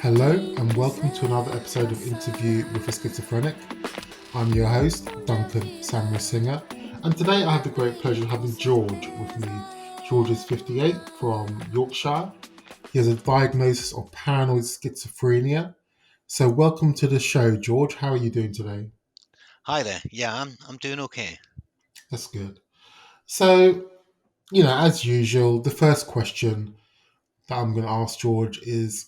Hello and welcome to another episode of Interview with a Schizophrenic. I'm your host, Duncan Samuel Singer, and today I have the great pleasure of having George with me. George is 58 from Yorkshire. He has a diagnosis of paranoid schizophrenia. So welcome to the show, George. How are you doing today? Hi there. Yeah, I'm doing okay. That's good. So, as usual, the first question that I'm going to ask George is,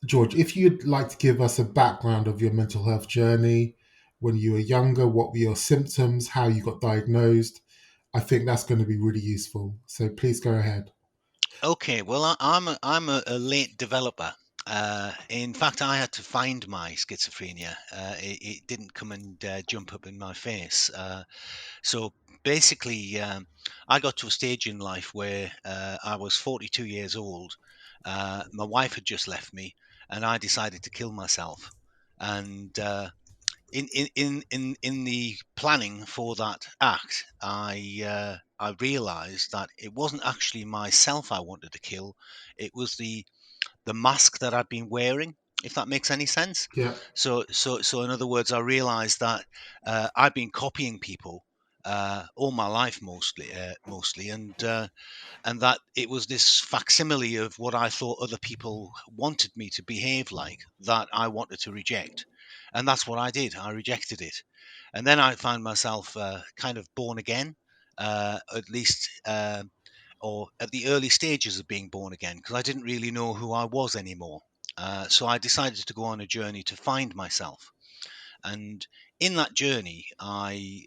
George, if you'd like to give us a background of your mental health journey, when you were younger, what were your symptoms, how you got diagnosed, I think that's going to be really useful. So please go ahead. Okay, well, I'm a late developer. In fact, I had to find my schizophrenia. It didn't come and jump up in my face. So basically, I got to a stage in life where I was 42 years old. My wife had just left me, and I decided to kill myself. And in the planning for that act, I realized that it wasn't actually myself I wanted to kill. It was the mask that I'd been wearing, if that makes any sense. Yeah. So in other words, I realized that I've been copying people all my life, mostly, and that it was this facsimile of what I thought other people wanted me to behave like that I wanted to reject. And that's what I did. I rejected it. And then I found myself kind of born again, at least, or at the early stages of being born again, because I didn't really know who I was anymore. So I decided to go on a journey to find myself. And in that journey, I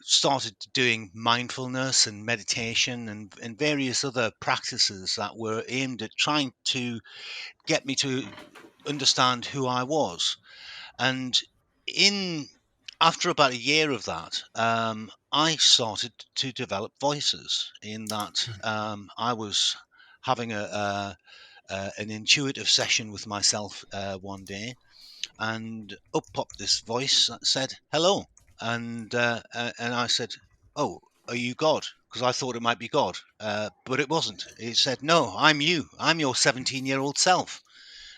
started doing mindfulness and meditation and various other practices that were aimed at trying to get me to understand who I was. And in after about a year of that, I started to develop voices. In that, I was having an intuitive session with myself one day, and up popped this voice that said hello, and I said, oh, are you God? Because I thought it might be God, but it wasn't. It said, no, I'm you, I'm your 17-year-old self.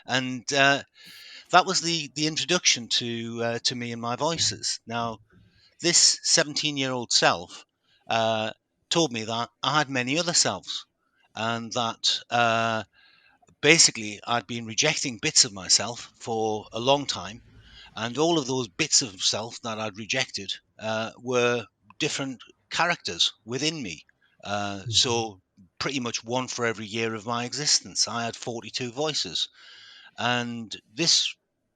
And that was the introduction to me and my voices. Now this 17-year-old self uh, told me that I had many other selves, and that basically I'd been rejecting bits of myself for a long time, and all of those bits of self that I'd rejected were different characters within me. Mhm. So pretty much one for every year of my existence. I had 42 voices, and this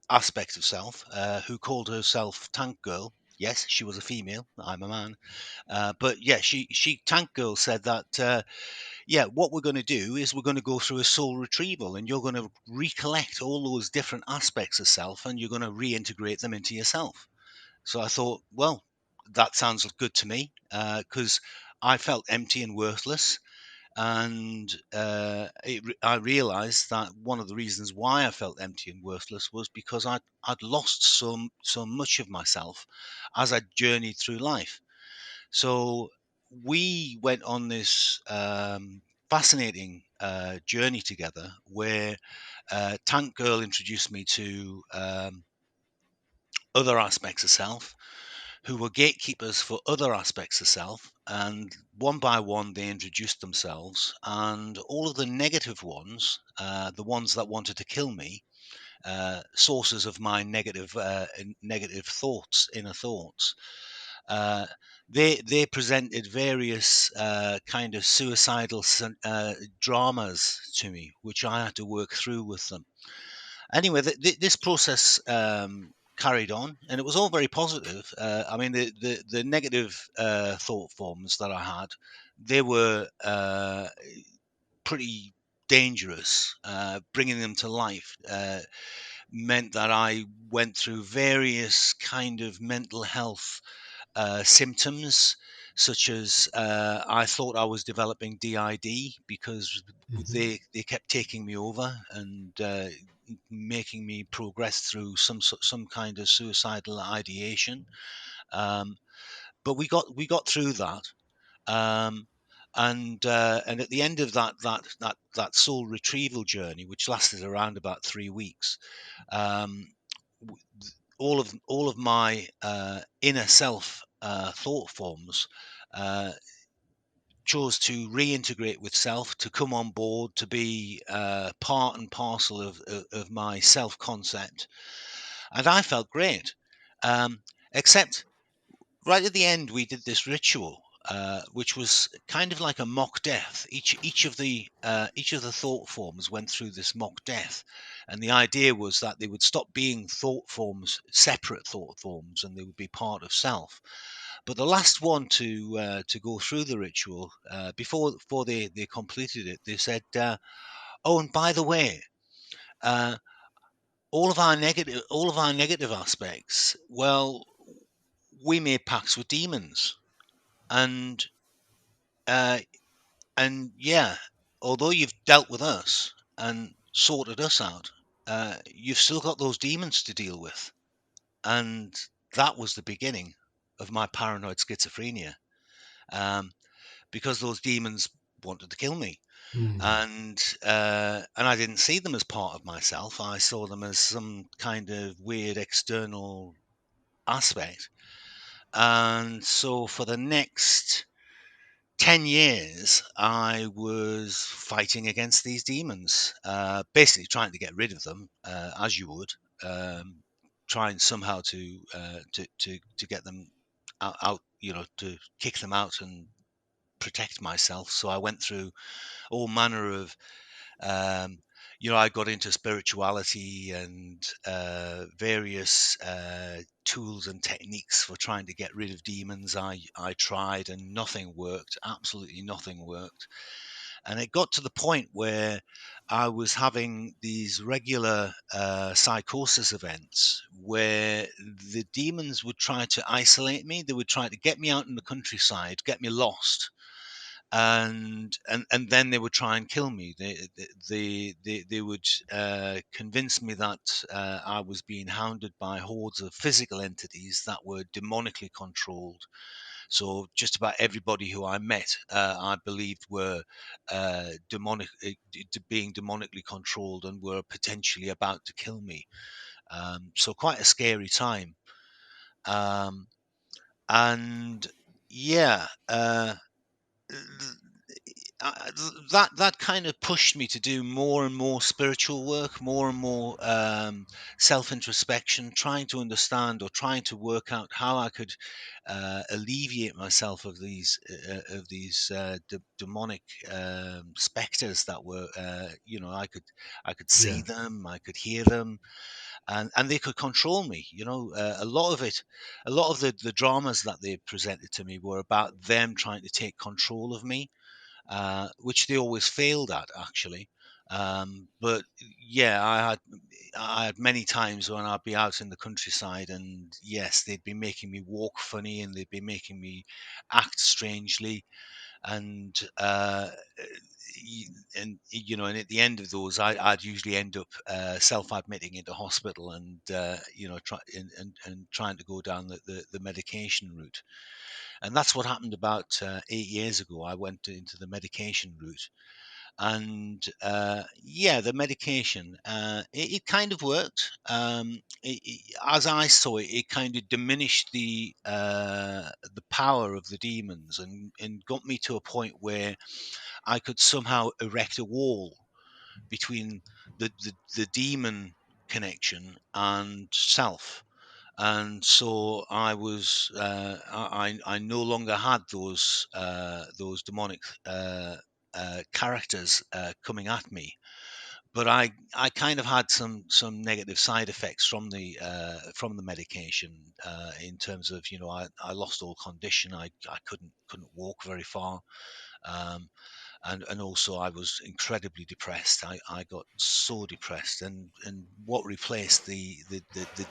aspect of self, who called herself Tank Girl. Yes, she was a female. I'm a man, but yeah, she Tank Girl said that. Yeah, what we're going to do is we're going to go through a soul retrieval, and you're going to recollect all those different aspects of self, and you're going to reintegrate them into yourself. So I thought, well, that sounds good to me, because I felt empty and worthless. And I realized that one of the reasons why I felt empty and worthless was because I'd lost so much of myself as I journeyed through life. So we went on this fascinating journey together, where Tank Girl introduced me to other aspects of self, who were gatekeepers for other aspects of self. And one by one, they introduced themselves. And all of the negative ones, the ones that wanted to kill me, sources of my negative thoughts, inner thoughts, uh, they presented various kind of suicidal dramas to me, which I had to work through with them. Anyway, this process carried on, and it was all very positive. I mean, the negative thought forms that I had, they were pretty dangerous. Bringing them to life meant that I went through various kind of mental health symptoms, such as I thought I was developing DID because Hmm. they kept taking me over and making me progress through some kind of suicidal ideation. Um, but we got through that. Um, and at the end of that soul retrieval journey, which lasted around about 3 weeks, um, all of my inner self thought forms uh, chose to reintegrate with self, to come on board, to be part and parcel of my self concept, and I felt great. Um, except right at the end, we did this ritual. Which was kind of like a mock death. Each of the thought forms went through this mock death, and the idea was that they would stop being thought forms, separate thought forms, and they would be part of self. But the last one to go through the ritual, before they completed it, they said, "Oh, and by the way, uh, all of our negative aspects. Well, we made pacts with demons, and uh, yeah, although you've dealt with us and sorted us out, you've still got those demons to deal with." And that was the beginning of my paranoid schizophrenia. Um, because those demons wanted to kill me, Mm. and I didn't see them as part of myself. I saw them as some kind of weird external aspect. And so for the next 10 years, I was fighting against these demons, basically trying to get rid of them, as you would, um, trying somehow to get them out, to kick them out and protect myself. So I went through all manner of, um, I got into spirituality and various tools and techniques for trying to get rid of demons. I tried and nothing worked. Absolutely nothing worked. And it got to the point where I was having these regular psychosis events where the demons would try to isolate me. They would try to get me out in the countryside, get me lost, and then they would try and kill me. They would convince me that I was being hounded by hordes of physical entities that were demonically controlled. So just about everybody who I met, I believed were being demonically controlled and were potentially about to kill me. So quite a scary time. Um, and yeah. That kind of pushed me to do more and more spiritual work, more and more self introspection, trying to understand or trying to work out how I could alleviate myself of these demonic specters that were, I could see Yeah. them, I could hear them, and they could control me. A lot of the dramas that they presented to me were about them trying to take control of me, which they always failed at, actually. But yeah, I had many times when I'd be out in the countryside, and yes, they'd be making me walk funny, and they'd be making me act strangely, and and at the end of those, I'd usually end up self-admitting into hospital, and and trying to go down the medication route. And that's what happened about 8 years ago. I went into the medication route, and yeah, the medication, it kind of worked. As I saw it, it kind of diminished the power of the demons, and got me to a point where I could somehow erect a wall between the demon connection and self. And so I was I no longer had those demonic characters coming at me, but I kind of had some negative side effects from the medication, in terms of, I lost all condition. I couldn't walk very far. um, and also I was incredibly depressed. I got so depressed, and what replaced the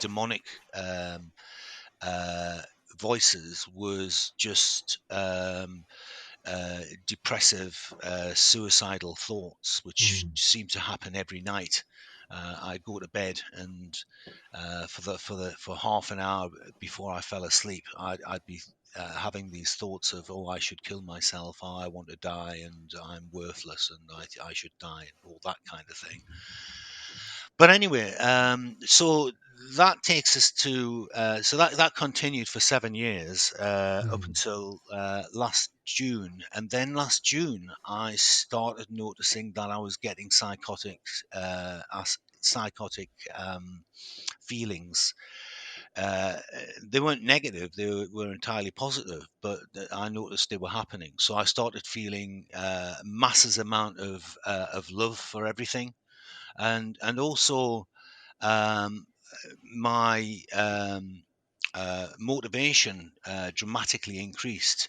demonic um, uh, voices was just depressive, suicidal thoughts, which Mm. seemed to happen every night. I'd go to bed, and for half an hour before I fell asleep, I'd be having these thoughts of, oh, I should kill myself, oh, I want to die, and I'm worthless, and I should die, and all that kind of thing. But anyway, so that takes us to so that continued for 7 years up Mm. until last June, and then last June I started noticing that I was getting psychotic feelings. Uh, they weren't negative; were entirely positive, but I noticed they were happening. So I started feeling masses amount of love for everything, and also um, my motivation dramatically increased.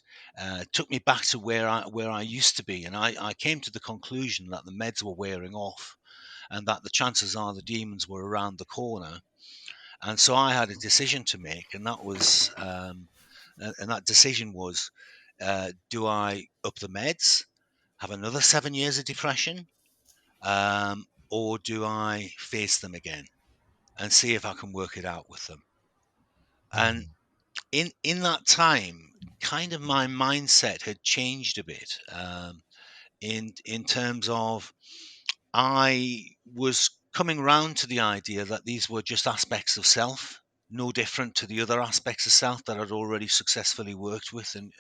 Took me back to where I used to be, and I came to the conclusion that the meds were wearing off, and that the chances are the demons were around the corner. And so I had a decision to make, and that decision was: do I up the meds, have another 7 years of depression, or do I face them again and see if I can work it out with them? And Mm. in that time, kind of my mindset had changed a bit, in terms of I was coming round to the idea that these were just aspects of self, no different to the other aspects of self that I'd already successfully worked with and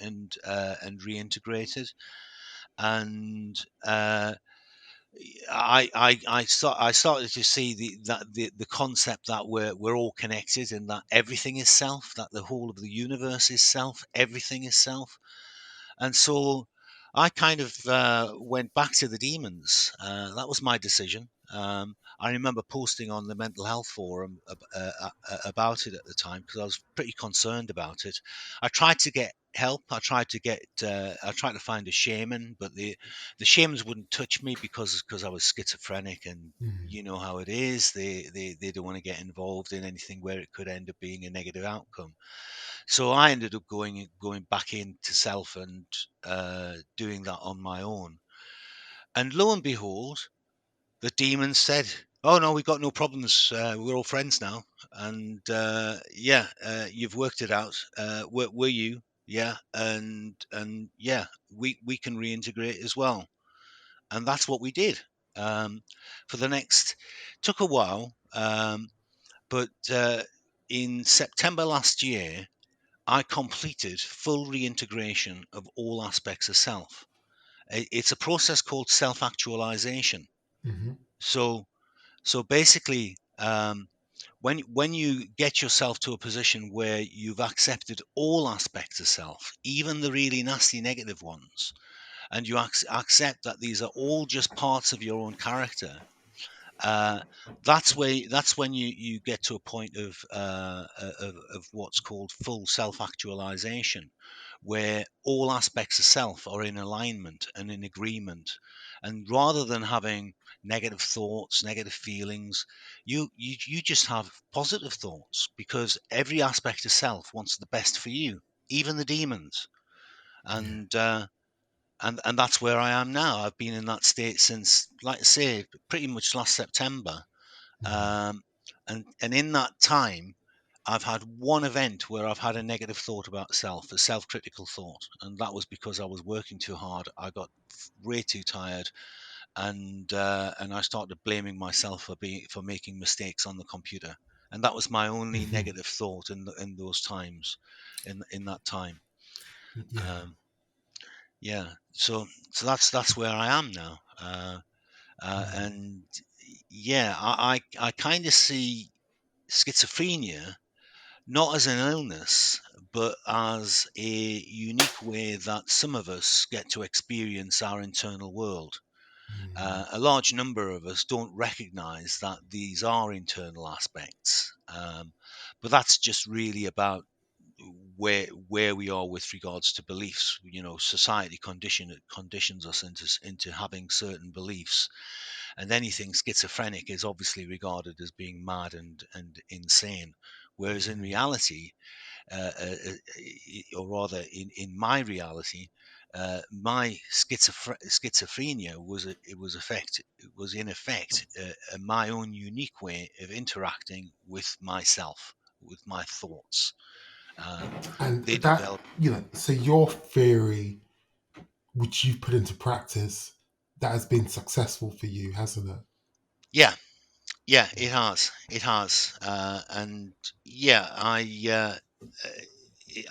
reintegrated. And I started to see the concept that we're all connected, and that everything is self, that the whole of the universe is self, everything is self. And so I kind of went back to the demons. That was my decision. I remember posting on the mental health forum about it at the time, because I was pretty concerned about it. I tried to get help. I tried to find a shaman, but the shamans wouldn't touch me because I was schizophrenic, and Mm. you know how it is. They don't want to get involved in anything where it could end up being a negative outcome. So I ended up going back into self and doing that on my own. And lo and behold, the demon said, "Oh no, we've got no problems. We're all friends now." And yeah, you've worked it out. Were you? Yeah, and yeah, we can reintegrate as well. And that's what we did. Um, for the next, took a while, but in September last year, I completed full reintegration of all aspects of self. It's a process called self-actualization. Mhm. So, so basically, when you get yourself to a position where you've accepted all aspects of self, even the really nasty negative ones, and you accept that these are all just parts of your own character, uh, that's when you get to a point of what's called full self-actualization, where all aspects of self are in alignment and in agreement, and rather than having negative thoughts, negative feelings, you just have positive thoughts, because every aspect of self wants the best for you, even the demons. Yeah. And that's where I am now. I've been in that state since, like I say, pretty much last September. Mm. um, and in that time, I've had one event where I've had a negative thought about self, a self-critical thought, and that was because I was working too hard. I got way too tired, and I started blaming myself for making mistakes on the computer, and that was my only Mhm. negative thought in those times, in that time. Yeah. Um, yeah, so that's where I am now. Mm. And yeah, I kind of see schizophrenia not as an illness, but as a unique way that some of us get to experience our internal world. Mm. A large number of us don't recognize that these are internal aspects, but that's just really about where we are with regards to beliefs. Society conditions us into having certain beliefs, and anything schizophrenic is obviously regarded as being mad and insane. Whereas in reality, or rather in my reality, my schizophrenia was in effect my own unique way of interacting with myself, with my thoughts. Um, And they that, develop. so your theory, which you've put into practice, that has been successful for you, hasn't it? Yeah, yeah, and yeah,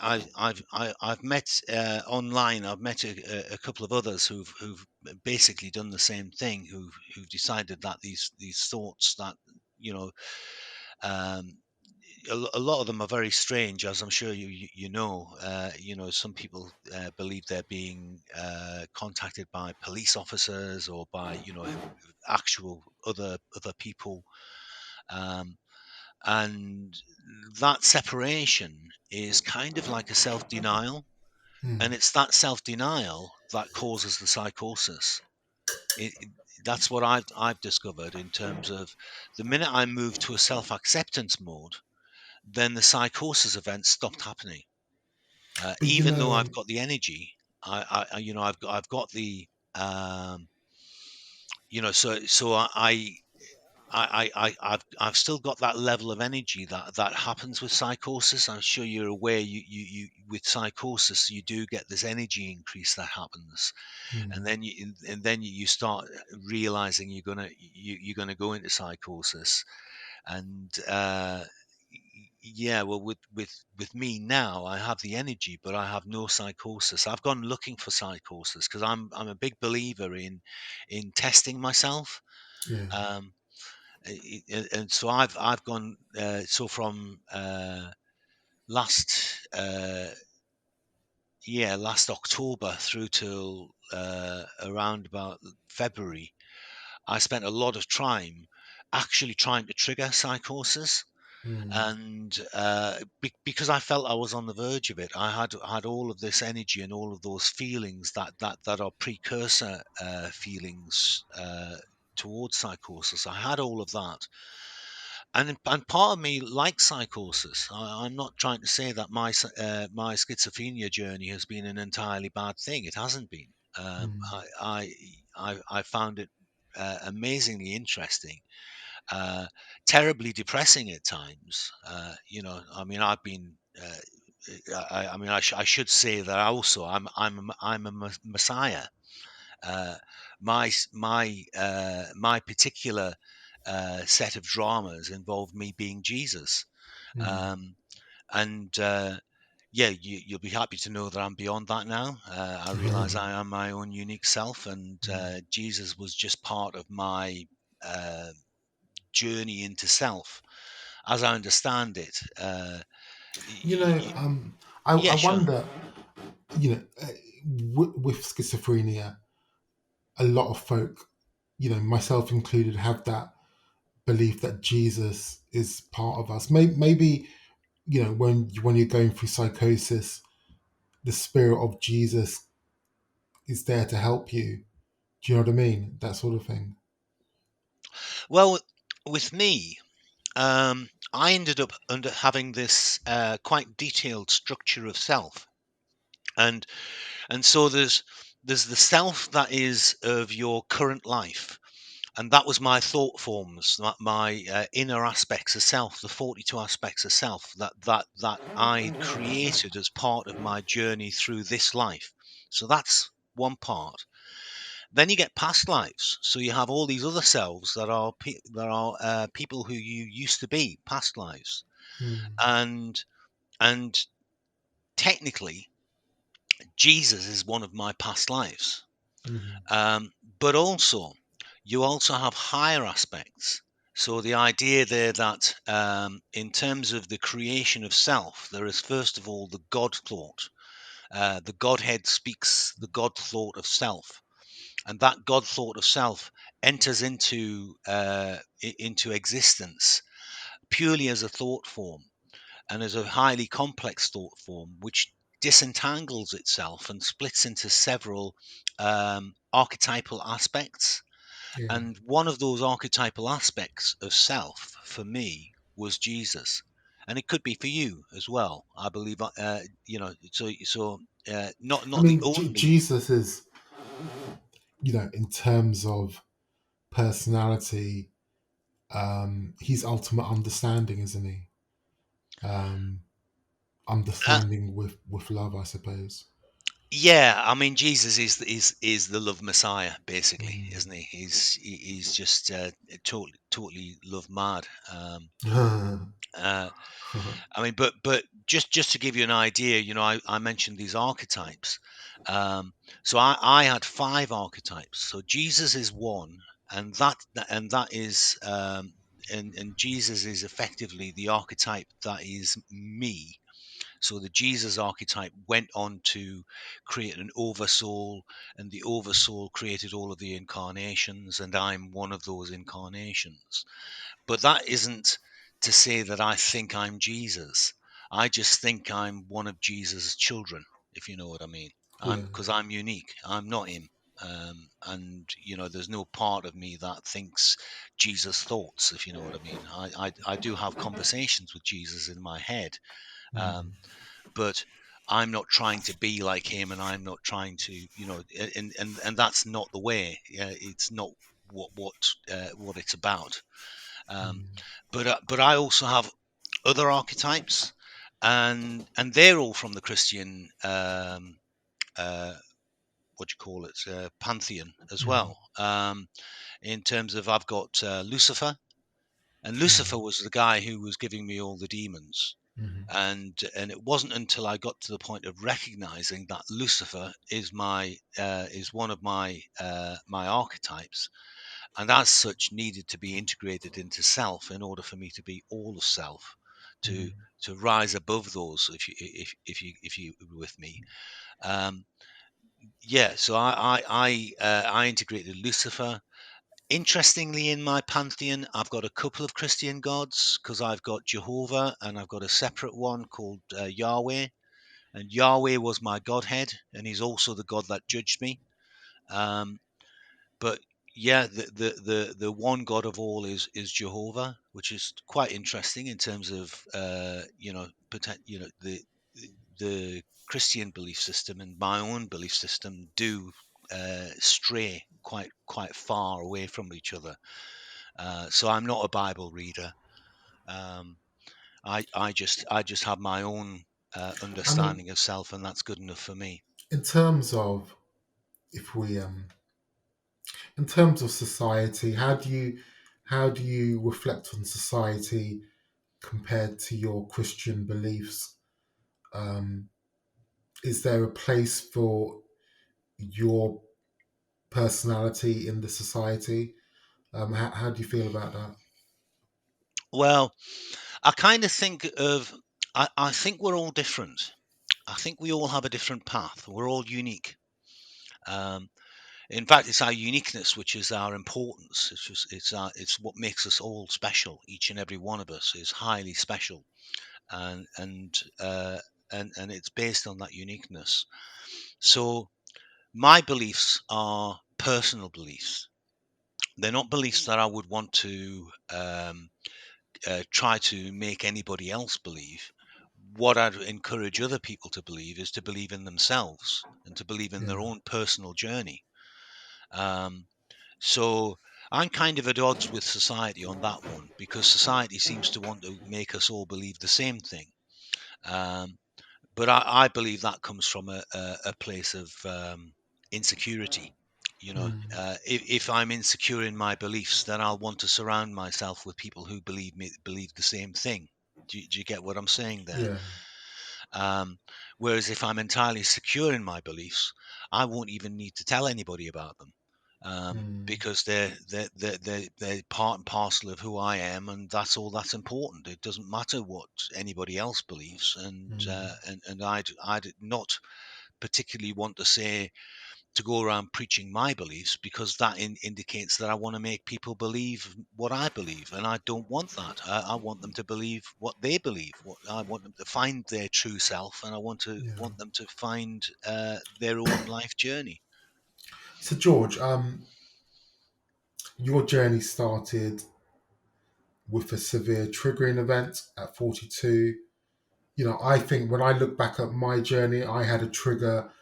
I've met online. I've met a couple of others who've basically done the same thing. Who've decided that these thoughts that you know um, a lot of them are very strange, as I'm sure you know. Some people believe they're being contacted by police officers or by actual other people. Um, and that separation is kind of like a self-denial, and Mm. it's that self-denial that causes the psychosis. That's what I've discovered, in terms of the minute I move to a self-acceptance mode, then the psychosis events stopped happening. But Even though I've got the energy, I've got the um, so I've still got that level of energy that happens with psychosis. I'm sure you're aware. You with psychosis, you do get this energy increase that happens, and mm, then you start realizing you're gonna go into psychosis. And yeah, well, with me now, I have the energy, but I have no psychosis. I've gone looking for psychosis because I'm a big believer in testing myself. yeah, Um, and so I've gone so from last last October through till around about February. I spent a lot of time actually trying to trigger psychosis, mm, and because I felt I was on the verge of it. I had all of this energy and all of those feelings that are precursor feelings towards psychosis. I had all of that, and part of me likes psychosis. I'm not trying to say that my schizophrenia journey has been an entirely bad thing. It hasn't been. mm. I found it amazingly interesting, uh, terribly depressing at times. I mean, I've been. I mean, I should say that also I'm a messiah. Uh, my particular set of dramas involved me being Jesus, Mm. um, and yeah, you'll be happy to know that I'm beyond that now. I realize I am my own unique self, and Mm. Jesus was just part of my uh, journey into self, as I understand it. You know, I Yeah, sure. wonder, with schizophrenia, a lot of folk, myself included, have that belief that Jesus is part of us. Maybe, when you're going through psychosis, the spirit of Jesus is there to help you. Do you know what I mean? That sort of thing. Well, with me, I ended up under having this quite detailed structure of self, and so there's the self that is of your current life, and that was my thought forms, my inner aspects of self, the 42 aspects of self that I had created as part of my journey through this life. So that's one part. Then you get past lives, so you have all these other selves that are people who you used to be, past lives, Mm. and and technically Jesus is one of my past lives. Mm. But also, you also have higher aspects. So the idea there that in terms of the creation of self, there is first of all the God thought. The Godhead speaks the God thought of self, and that God thought of self enters into existence purely as a thought form. and as a highly complex thought form which disentangles itself and splits into several archetypal aspects. Yeah. And one of those archetypal aspects of self for me was Jesus. And it could be for you as well, I believe. Not I the mean, only. Jesus is, in terms of personality, he's ultimate understanding, isn't he? Um, Uh, understanding with love, I suppose. yeah, I mean Jesus is the love Messiah, basically, Mm. isn't he? He's just totally love mad. Uh, I mean, but just to give you an idea, I mentioned these archetypes. Um, so I had five archetypes. So Jesus is one, and that is and Jesus is effectively the archetype that is me. So the Jesus archetype went on to create an oversoul, and the oversoul created all of the incarnations, and I'm one of those incarnations. But that isn't to say that I think I'm Jesus. I just think I'm one of Jesus' children, if you know what I mean. Yeah. I'm unique. I'm not him. And there's no part of me that thinks Jesus thoughts, if you know what I mean. I do have conversations with Jesus in my head, um, Mm. but I'm not trying to be like him, and I'm not trying to, and that's not the way. It's not what it's about. Um, Mm. but I also have other archetypes, and they're all from the Christian uh, what do you call it, pantheon as Mm. well. In terms of, I've got Lucifer, and Lucifer Mm. was the guy who was giving me all the demons. Mm. And it wasn't until I got to the point of recognizing that Lucifer is one of my archetypes, and as such needed to be integrated into self in order for me to be all of self, to Mm. to rise above those, if you were with me. um yeah, so I integrated Lucifer. Interestingly, in my pantheon, I've got a couple of Christian gods, because I've got Jehovah and I've got a separate one called Yahweh. And Yahweh was my godhead, and he's also the god that judged me. um but yeah, the one God of all is Jehovah, which is quite interesting in terms of the Christian belief system and my own belief system do stray quite far away from each other. So I'm not a Bible reader. Um, I just have my own I mean, understanding of self, and that's good enough for me. in terms of if we in terms of society, how do you reflect on society compared to your Christian beliefs? Um, is there a place for your personality in the society? How do you feel about that? Well, I kind of think of, I think we're all different. I think we all have a different path. We're all unique. Um, in fact, it's our uniqueness which is our importance. It's what makes us all special. Each and every one of us is highly special, and it's based on that uniqueness. So my beliefs are personal beliefs. They're not beliefs that I would want to try to make anybody else believe. What I'd encourage other people to believe is to believe in themselves and to believe in Yeah. their own personal journey. Um, so I'm kind of at odds with society on that one, because society seems to want to make us all believe the same thing. Um, but I believe that comes from a place of insecurity. Mm. If I'm insecure in my beliefs, then I'll want to surround myself with people who believe the same thing. Do you get what I'm saying there? Yeah. Um, Whereas if I'm entirely secure in my beliefs, I won't even need to tell anybody about them, Mm. because they're part and parcel of who I am, and that's all that's important. It doesn't matter what anybody else believes, and Mm. I'd not particularly want to say to go around preaching my beliefs, because that indicates that I want to make people believe what I believe, and I don't want that. I want them to believe what they believe. What I want them to find their true self, and I Yeah. want them to find their own life journey. So George, your journey started with a severe triggering event at 42. I think when I look back at my journey, I had a trigger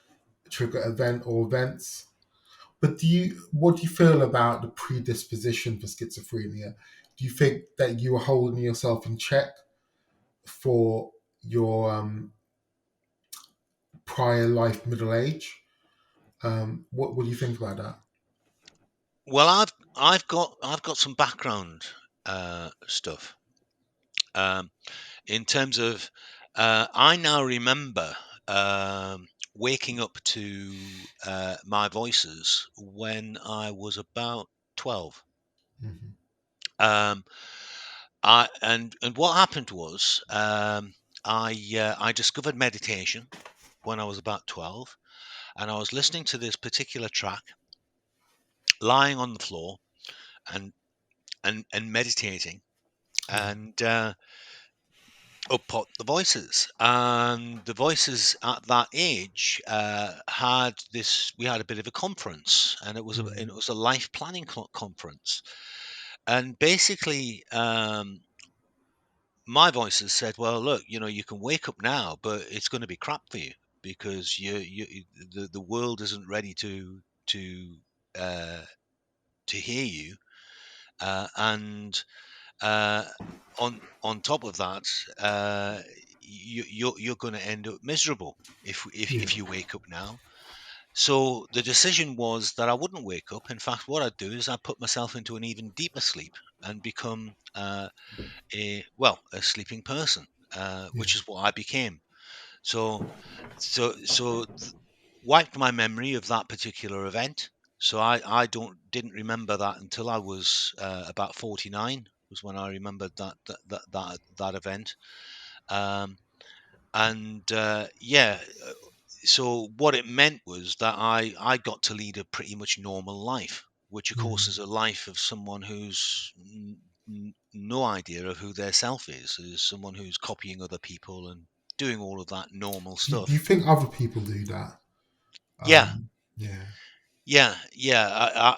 event or events. But what do you feel about the predisposition for schizophrenia? Do you think that you were holding yourself in check for your prior life middle age? What do you think about that? Well, I've got some background stuff um, in terms of I now remember waking up to my voices when I was about 12. Hmm. Um, and what happened was I discovered meditation when I was about 12, and I was listening to this particular track, lying on the floor and and meditating, Yeah. and up popped the voices. And the voices at that age had this. We had a bit of a conference, and Mm. it was a life planning conference. And basically, my voices said, "Well, look, you can wake up now, but it's going to be crap for you, because the world isn't ready to uh, to hear you, and uh, on top of that, you're going to end up miserable Yeah. if you wake up now." So the decision was that I wouldn't wake up. In fact, what I'd do is I'd put myself into an even deeper sleep and become a sleeping person, Yeah. which is what I became. So so wiped my memory of that particular event. So I didn't remember that until I was about 49, was when I remembered that event. Um, and yeah, so what it meant was that I got to lead a pretty much normal life, which of course Mm. is a life of someone who's no idea of who their self is someone who's copying other people and doing all of that normal Do you stuff. think other people do that? Yeah, Yeah. yeah.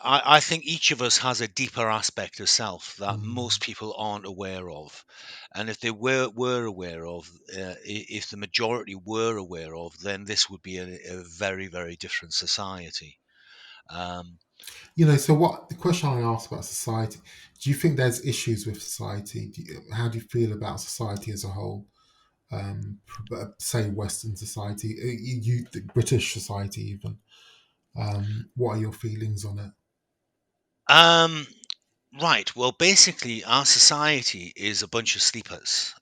I think each of us has a deeper aspect of self that Mm. most people aren't aware of, and if they were aware of, if the majority were aware of, then this would be a very very different society. Um, So what the question I asked about society, do you think there's issues with society? How do you feel about society as a whole? Say Western society, the British society even. What are your feelings on it? um, right. Well, basically, our society is a bunch of sleepers,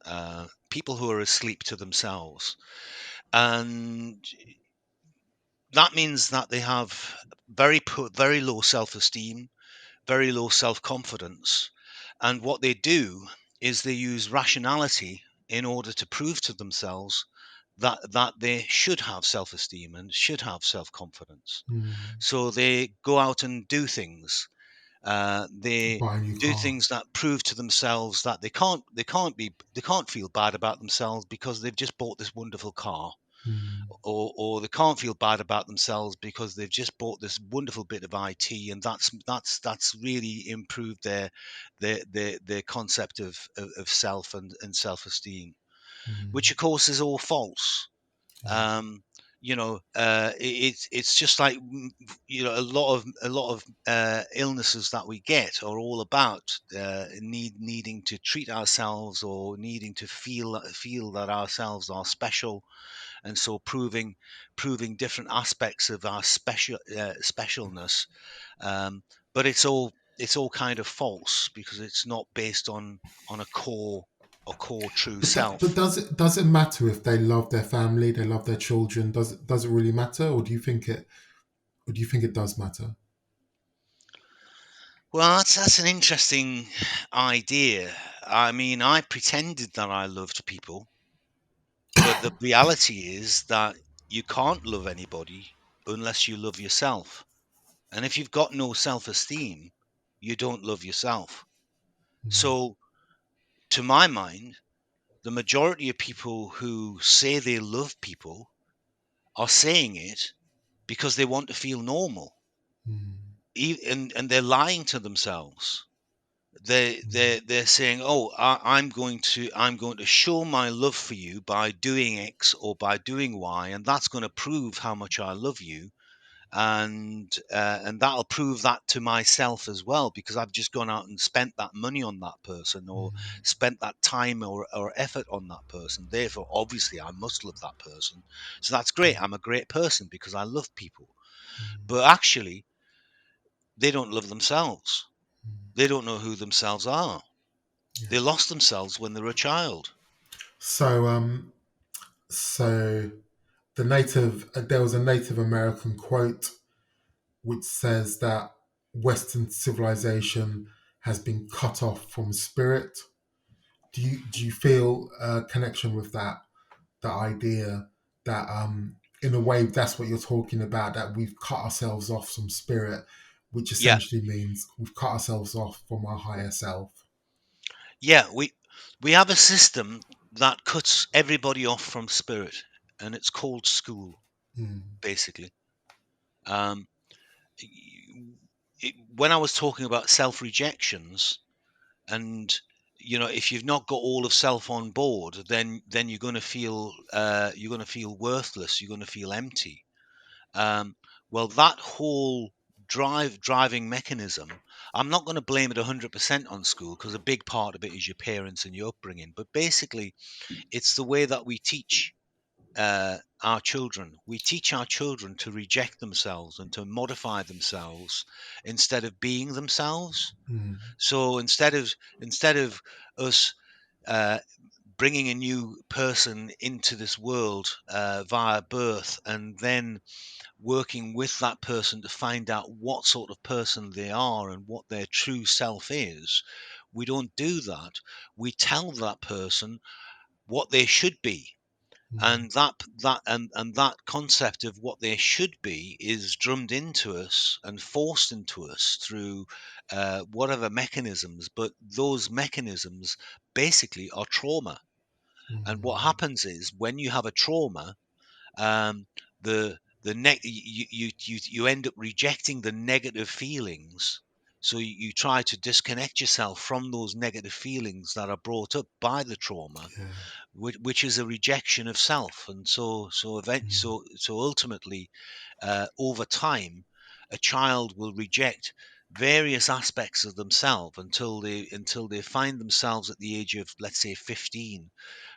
people who are asleep to themselves, and that means that they have very low self-esteem, very low self-confidence, and what they do is they use rationality in order to prove to themselves that they should have self-esteem and should have self-confidence. Mm. So they go out and do things. They Buy a new do car. things that prove to themselves that they can't feel bad about themselves because they've just bought this wonderful car, Mm. or they can't feel bad about themselves because they've just bought this wonderful bit of IT, and that's really improved their concept of self and self-esteem, which Mm. of course is all false. Yeah. um it's just like, a lot of illnesses that we get are all about needing to treat ourselves, or needing to feel that ourselves are special, and so proving different aspects of our specialness. um, but it's all kind of false, because it's not based on a core true But self. does it matter if they love their family, they love their children? Does it really matter, or do you think it does matter? Well, that's an interesting idea. I mean, I pretended that I loved people, but the reality is that you can't love anybody unless you love yourself. And if you've got no self-esteem, you don't love yourself. mm, So, to my mind, the majority of people who say they love people are saying it because they want to feel normal. mm, And they're lying to themselves. They're saying, "Oh, I'm going to show my love for you by doing X or by doing Y, and that's going to prove how much I love you, and that'll prove that to myself as well because I've just gone out and spent that money on that person or mm, spent that time or effort on that person. Therefore, obviously, I must love that person. So that's great. I'm a great person because I love people. mm, But actually, they don't love themselves. mm. They don't know who themselves are. Yeah. They lost themselves when they were a child. So, so there was a Native American quote which says that Western civilization has been cut off from spirit. Do you feel a connection with that idea that in a way that's what you're talking about, that we've cut ourselves off from spirit, which Yeah, essentially means we've cut ourselves off from our higher self. yeah. We have a system that cuts everybody off from spirit, and it's called school, Mm, basically. Um, when I was talking about self rejections, and if you've not got all of self on board, then you're going to feel worthless. You're going to feel empty. Um, well, that whole driving mechanism, I'm not going to blame it 100% on school because a big part of it is your parents and your upbringing. But basically, it's the way that we teach our children. We teach our children to reject themselves and to modify themselves instead of being themselves. mm, So instead of us uh, bringing a new person into this world via birth and then working with that person to find out what sort of person they are and what their true self is, we don't do that. We tell that person what they should be, mm, and that concept of what they should be is drummed into us and forced into us through whatever mechanisms, but those mechanisms basically are trauma. And what mm, happens is when you have a trauma, um, the you end up rejecting the negative feelings. So you try to disconnect yourself from those negative feelings that are brought up by the trauma, yeah. which is a rejection of self. And Mm, so ultimately, over time, a child will reject various aspects of themselves until they find themselves at the age of, let's say, 15,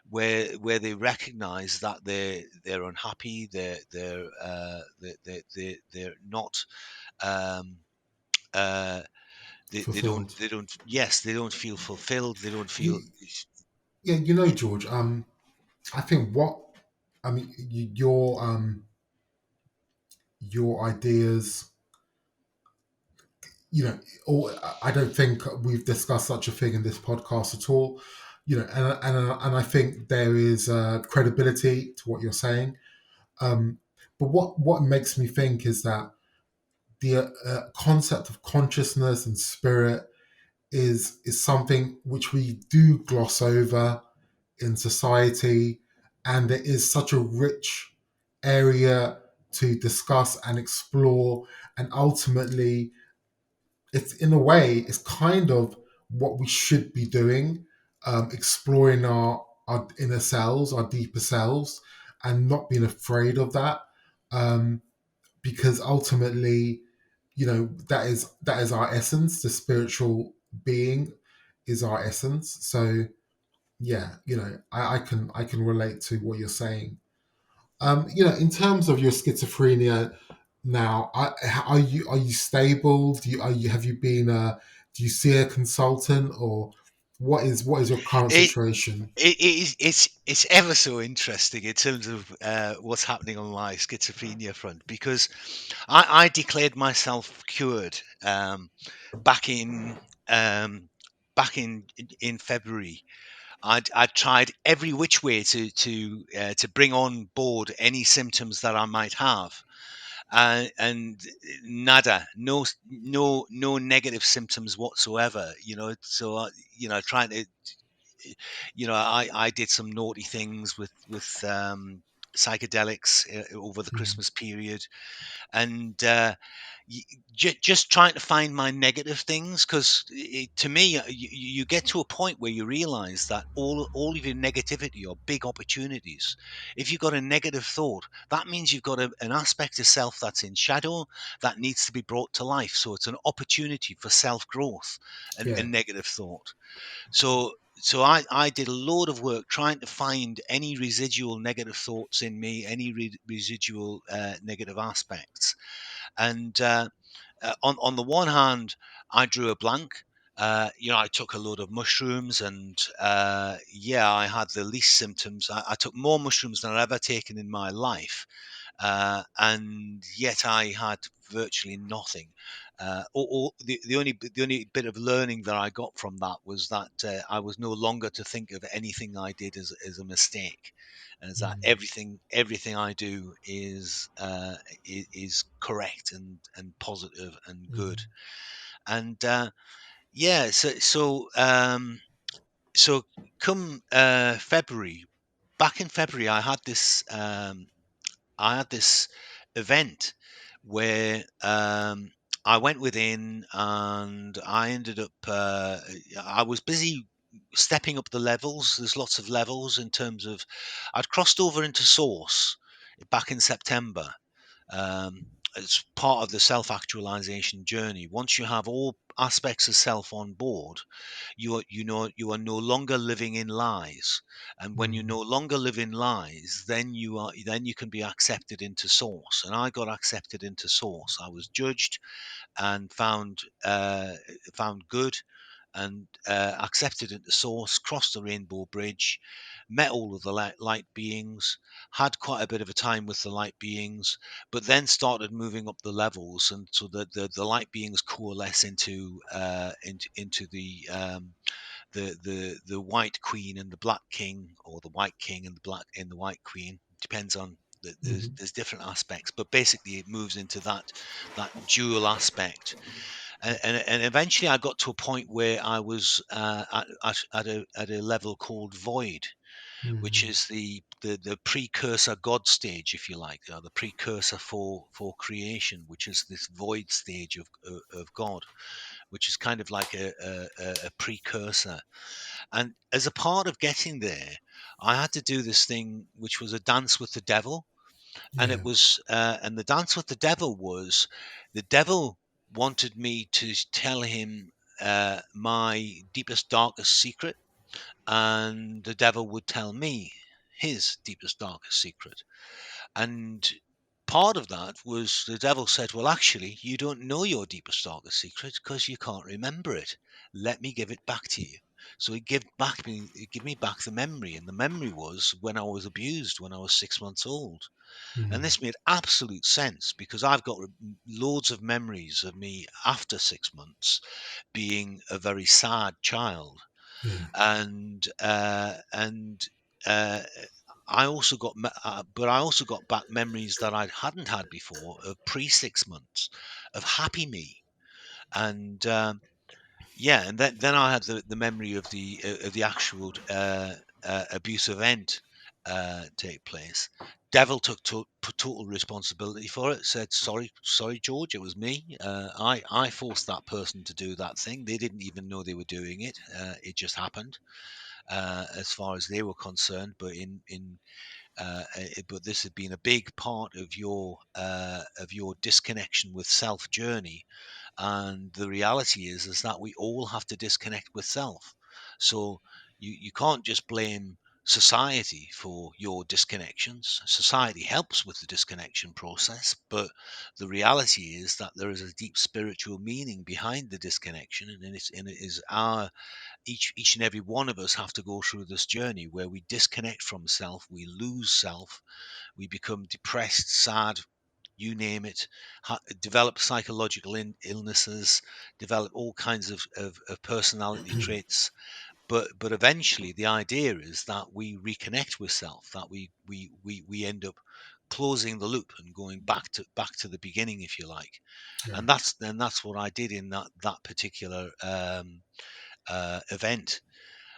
where they recognize that they're unhappy, they're not, um, uh, they don't fulfilled. they don't yes, they don't feel fulfilled, they don't feel. You, yeah, George. I think what I mean, your ideas, you know, or I don't think we've discussed such a thing in this podcast at all. And I think there is credibility to what you're saying. Um, but what makes me think is that the concept of consciousness and spirit is something which we do gloss over in society, and there is such a rich area to discuss and explore, and ultimately it's in a way it's kind of what we should be doing, exploring our inner selves, our deeper selves, and not being afraid of that, um, because ultimately, that is our essence. The spiritual being is our essence. So yeah, I can relate to what you're saying. In terms of your schizophrenia now, are you stable? Have you been do you see a consultant, or what is your current It, situation? it's ever so interesting in terms of what's happening on my schizophrenia front because I declared myself cured back in um, back in February. I'd tried every which way to bring on board any symptoms that I might have, and nada, no negative symptoms whatsoever. So trying to, I did some naughty things with psychedelics over the Mm. Christmas period, and y- just trying to find my negative things, because to me, you get to a point where you realize that all of your negativity are big opportunities. If you've got a negative thought, that means you've got an aspect of self that's in shadow that needs to be brought to life. So it's an opportunity for self growth, and a Yeah. negative thought. So I did a load of work trying to find any residual negative thoughts in me, any residual negative aspects. And on the one hand, I drew a blank. I took a load of mushrooms, and yeah, I had the least symptoms. I took more mushrooms than I've ever taken in my life, and yet I had virtually nothing. The only bit of learning that I got from that was that I was no longer to think of anything I did as a mistake, and is that Mm. everything I do is correct and positive and good. Mm. And yeah, so come February, back in February, I had this event where I went within, and I ended up. I was busy stepping up the levels. There's lots of levels in terms of. I'd crossed over into Source back in September. Um, it's part of the self-actualization journey. Once you have all aspects of self on board, you are no longer living in lies, and when you Mm. no longer live in lies, then you can be accepted into Source. And I got accepted into Source. I was judged and found good, and accepted into Source, crossed the Rainbow Bridge, met all of the light beings, had quite a bit of a time with the light beings, but then started moving up the levels, and so the light beings coalesce into the White Queen and the Black King, or the White King and the White Queen. Depends on there's Mhm. there's different aspects, but basically it moves into that dual aspect. And eventually I got to a point where I was at a level called void, which Mhm. is the precursor God stage, if you like, or the precursor for creation, which is this void stage of God, which is kind of like a precursor. And as a part of getting there, I had to do this thing, which was a dance with the devil. And Yeah. the dance with the devil was, the devil wanted me to tell him my deepest, darkest secret, and the devil would tell me his deepest, darkest secret. And part of that was, the devil said, well, actually, you don't know your deepest, darkest secret because you can't remember it. Let me give it back to you. So he gave me back the memory. And the memory was when I was abused when I was 6 months old. And Mm. this made absolute sense, because I've got loads of memories of me after 6 months being a very sad child. Yeah. And uh, but I also got back memories that I hadn't had before, of pre 6 months, of happy me. And yeah, and then I had the memory of the actual abuse event take place. Devil took total responsibility for it. Said, sorry, George, it was me. I forced that person to do that thing. They didn't even know they were doing it. It just happened, as far as they were concerned. But this had been a big part of your disconnection with self journey. And the reality is that we all have to disconnect with self. So you can't just blame society for your disconnections. Society helps with the disconnection process, but the reality is that there is a deep spiritual meaning behind the disconnection, and it is our each and every one of us have to go through this journey where we disconnect from self, we lose self, we become depressed, sad, you name it, develop psychological illnesses, develop all kinds of personality traits. But eventually, the idea is that we reconnect with self, that we end up closing the loop and going back to the beginning, if you like. Yeah. And that's what I did in that particular event.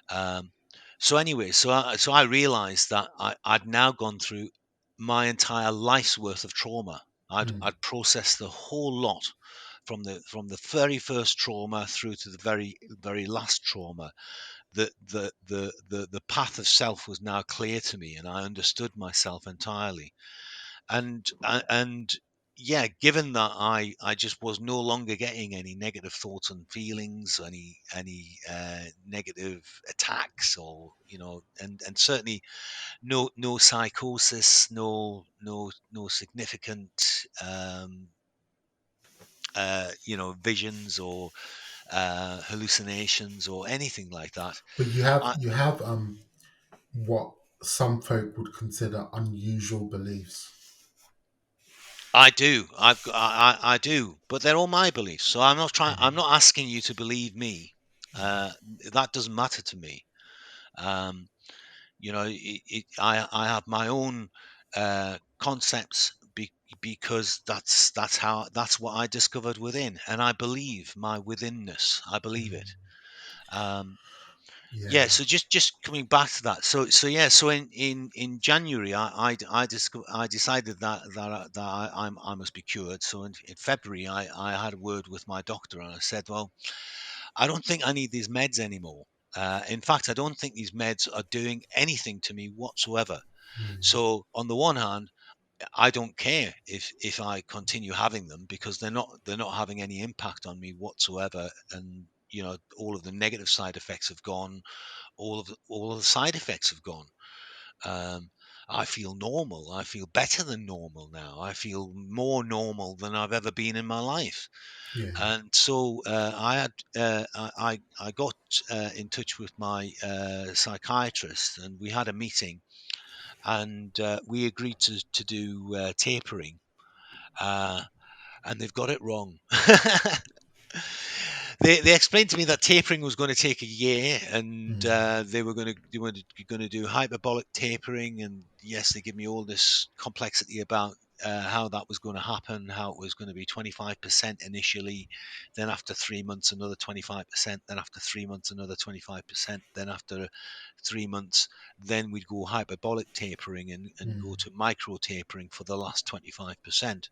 Um, so anyway, so I realized that I'd now gone through my entire life's worth of trauma. Mm. I'd processed the whole lot, from the very first trauma through to the very last trauma. The path of self was now clear to me, and I understood myself entirely. And yeah, given that I just was no longer getting any negative thoughts and feelings, any negative attacks, or and certainly no psychosis, no significant visions or hallucinations or anything like that. But you have what some folk would consider unusual beliefs. I do. I do, but they're all my beliefs. So I'm not trying. I'm Mm. not asking you to believe me. Uh, that doesn't matter to me. Um, I have my own concepts, because that's what I discovered within, and I believe my withinness. I believe it. Mm. Um, Yeah, Yeah. so just coming back to that. So yeah, so in January, I decided that I must be cured. So in February, I had a word with my doctor, and I said, well, I don't think I need these meds anymore. In fact, I don't think these meds are doing anything to me whatsoever. Mm. So on the one hand, I don't care if I continue having them, because they're not having any impact on me whatsoever, and all of the negative side effects have gone. All of the side effects have gone. Um, I feel normal. I feel better than normal now. I feel more normal than I've ever been in my life. Yeah. And so I got in touch with my psychiatrist, and we had a meeting, and we agreed to do tapering. Uh, and they've got it wrong. They explained to me that tapering was going to take a year, and Mm. they were going to do hyperbolic tapering, and yes, they give me all this complexity about how that was going to happen, how it was going to be 25% initially, then after 3 months another 25%, then after 3 months another 25%, then after 3 months, then we'd go hyperbolic tapering, and go Mm. to micro tapering for the last 25%.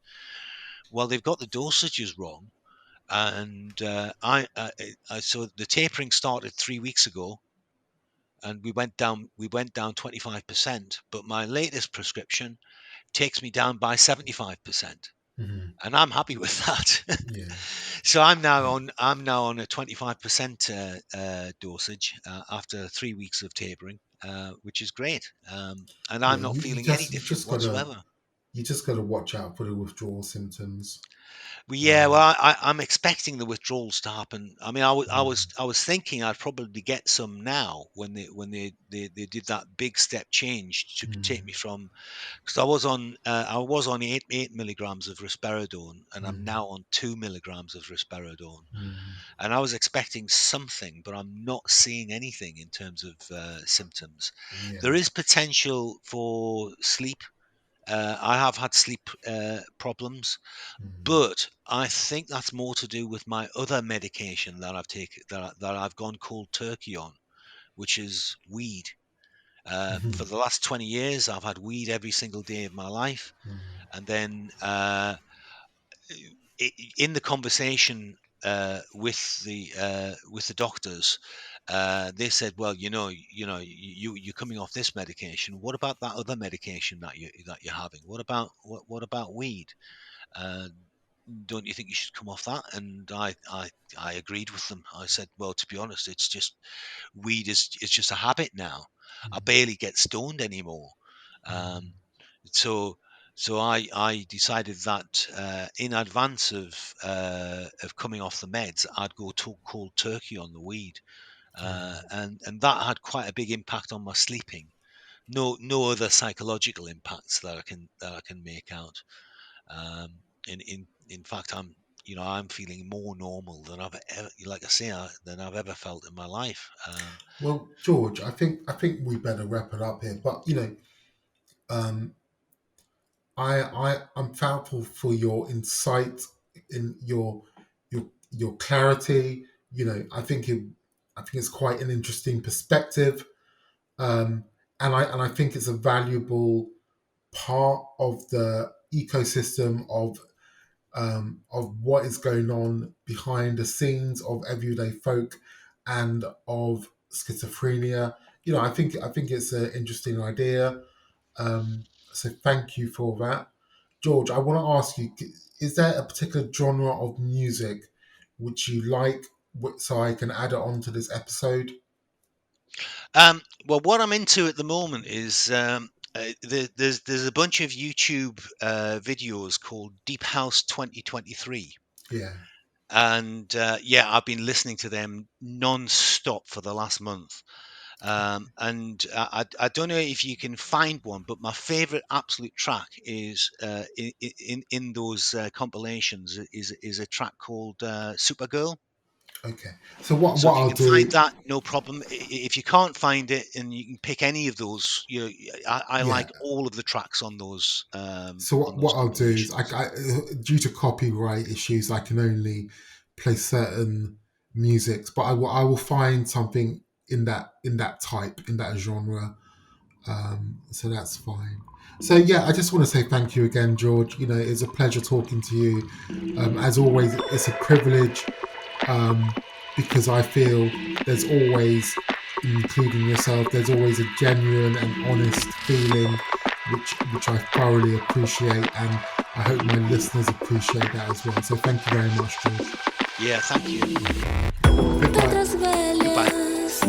Well, they've got the dosages wrong, and so the tapering started 3 weeks ago, and we went down 25%, but my latest prescription takes me down by 75%, Mm. and I'm happy with that. Yeah. So i'm now Yeah. on i'm now on a 25% dosage, after 3 weeks of tapering, which is great. And Yeah. I'm not You feeling any just you different just gotta whatsoever. you just gotta watch out for the withdrawal symptoms. Well, yeah, well, Um, I'm expecting the withdrawals to happen. I mean, mm. I was thinking I'd probably get some now, when they did that big step change to take Mm. me from, because I was on eight milligrams of risperidone, and I'm Mm. now on 2 milligrams of risperidone, Mm. and I was expecting something, but I'm not seeing anything in terms of symptoms. There Yeah. is potential for sleep. I have had sleep problems, Mm. but I think that's more to do with my other medication that I've taken, that I've gone cold turkey on, which is weed. For Mhm. the last 20 years, I've had weed every single day of my life. Mm. And then in the conversation with the doctors, they said, "Well, you're coming off this medication. What about that other medication that you're having? What about weed? Uh, don't you think you should come off that?" And I agreed with them. I said, well, to be honest, it's just weed is just a habit now. I Mm. barely get stoned anymore. Um, so so I decided that in advance of coming off the meds, I'd go cold turkey on the weed, Yeah. and that had quite a big impact on my sleeping. No other psychological impacts that I can make out. In fact, I'm feeling more normal than I've ever, like I say, than I've ever felt in my life. Well, George, I think we better wrap it up here. But um, I'm thankful for your insight, in your clarity. I think it's quite an interesting perspective, um, and I think it's a valuable part of the ecosystem of what is going on behind the scenes of everyday folk and of schizophrenia. I think it's an interesting idea. So thank you for that, George. I want to ask you: is there a particular genre of music which you like, so I can add it on to this episode? Well, what I'm into at the moment is there's a bunch of YouTube videos called Deep House 2023. Yeah. And yeah, I've been listening to them non-stop for the last month. And I don't know if you can find one, but my favorite absolute track is in those compilations is a track called Supergirl. Okay. So So what if you I'll can find do? that, no problem. If you can't find it and you can pick any of those, I Yeah. like all of the tracks So on those what I'll do is, compilations. due to copyright issues, I can only play certain musics, but I will find something in that type, in that genre. So that's fine. So yeah, I just want to say thank you again, George. It's a pleasure talking to you. As always, it's a privilege, um, because I feel there's always, including yourself, there's always a genuine and honest feeling, which I thoroughly appreciate, and I hope my listeners appreciate that as well. So thank you very much, George. Yeah, thank you. Goodbye. Pedras Goodbye. velhas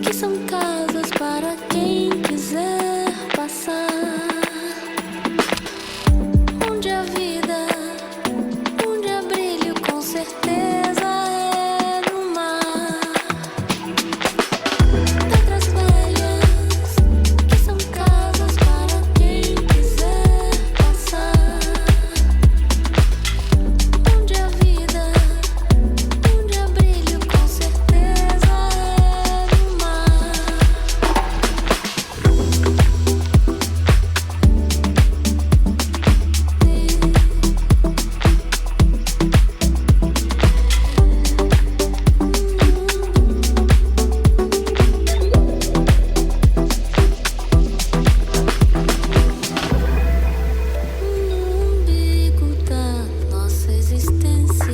que são casas para quem quiser passar. Onde a vida, onde há brilho, com certeza é no mar. Pedras velhas que são casas para quem quiser passar. Onde a vida, onde há brilho, com certeza é no mar. No umbigo da nossa existência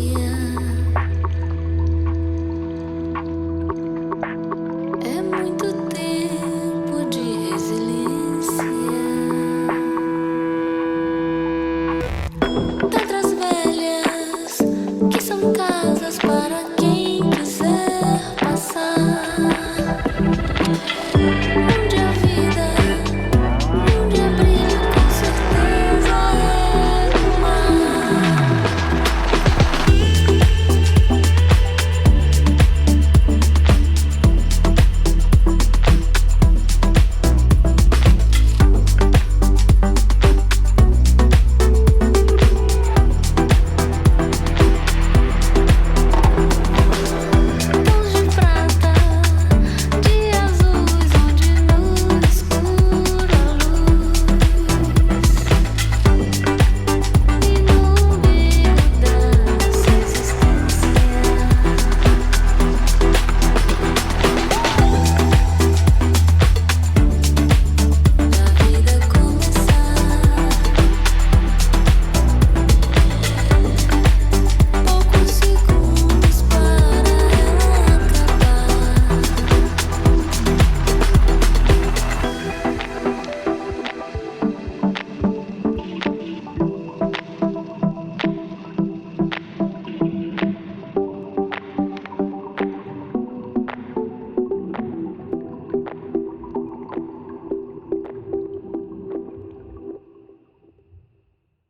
é muito tempo de resiliência. Pedras velhas que são casas para quem quiser passar.